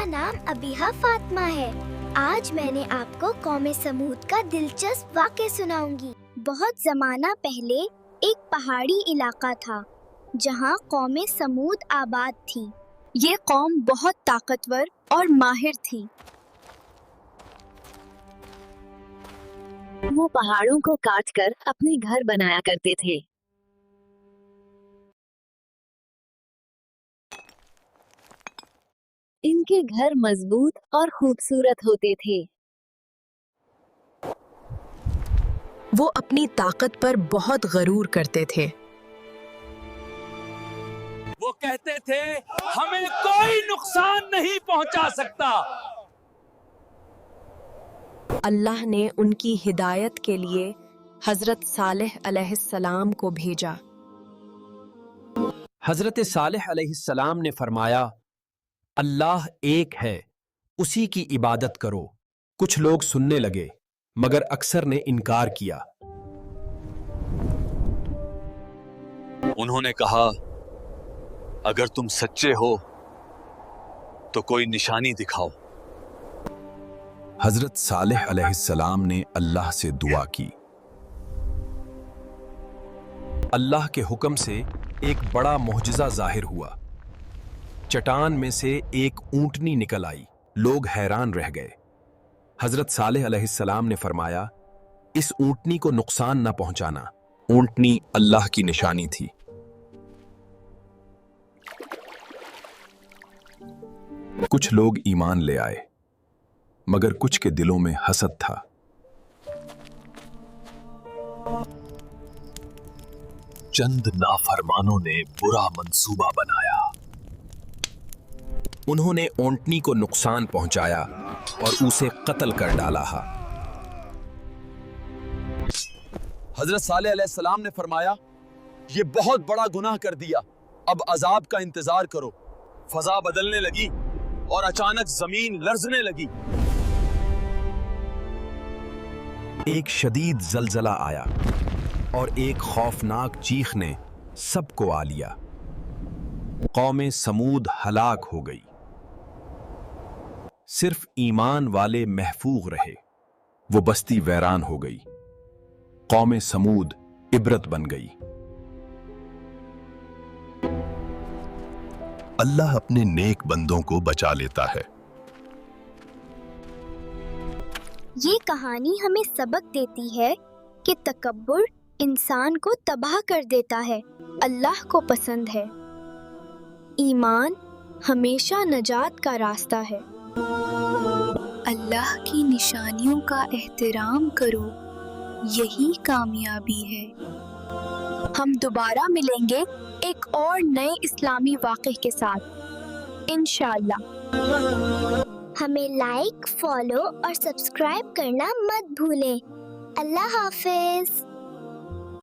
میرا نام ابیہا فاطمہ ہے۔ آج میں نے آپ کو قوم سمود کا دلچسپ واقعہ سناؤں گی۔ بہت زمانہ پہلے ایک پہاڑی علاقہ تھا جہاں قوم سمود آباد تھی۔ یہ قوم بہت طاقتور اور ماہر تھی۔ وہ پہاڑوں کو کاٹ کر اپنے گھر بنایا کرتے تھے۔ ان کے گھر مضبوط اور خوبصورت ہوتے تھے۔ وہ اپنی طاقت پر بہت غرور کرتے تھے۔ وہ کہتے تھے ہمیں کوئی نقصان نہیں پہنچا سکتا۔ اللہ نے ان کی ہدایت کے لیے حضرت صالح علیہ السلام کو بھیجا۔ حضرت صالح علیہ السلام نے فرمایا، اللہ ایک ہے، اسی کی عبادت کرو۔ کچھ لوگ سننے لگے مگر اکثر نے انکار کیا۔ انہوں نے کہا، اگر تم سچے ہو تو کوئی نشانی دکھاؤ۔ حضرت صالح علیہ السلام نے اللہ سے دعا کی۔ اللہ کے حکم سے ایک بڑا معجزہ ظاہر ہوا۔ چٹان میں سے ایک اونٹنی نکل آئی۔ لوگ حیران رہ گئے۔ حضرت صالح علیہ السلام نے فرمایا، اس اونٹنی کو نقصان نہ پہنچانا۔ اونٹنی اللہ کی نشانی تھی۔ کچھ لوگ ایمان لے آئے مگر کچھ کے دلوں میں حسد تھا۔ چند نافرمانوں نے برا منصوبہ بنایا۔ انہوں نے اونٹنی کو نقصان پہنچایا اور اسے قتل کر ڈالا۔ حضرت صالح علیہ السلام نے فرمایا، یہ بہت بڑا گناہ کر دیا، اب عذاب کا انتظار کرو۔ فضا بدلنے لگی اور اچانک زمین لرزنے لگی۔ ایک شدید زلزلہ آیا اور ایک خوفناک چیخ نے سب کو آ لیا۔ قوم سمود ہلاک ہو گئی۔ صرف ایمان والے محفوظ رہے۔ وہ بستی ویران ہو گئی۔ قوم سمود عبرت بن گئی۔ اللہ اپنے نیک بندوں کو بچا لیتا ہے۔ یہ کہانی ہمیں سبق دیتی ہے کہ تکبر انسان کو تباہ کر دیتا ہے۔ اللہ کو پسند ہے۔ ایمان ہمیشہ نجات کا راستہ ہے۔ اللہ کی نشانیوں کا احترام کرو، یہی کامیابی ہے۔ ہم دوبارہ ملیں گے ایک اور نئے اسلامی واقعے کے ساتھ انشاءاللہ۔ ہمیں لائک، فالو اور سبسکرائب کرنا مت بھولیں۔ اللہ حافظ۔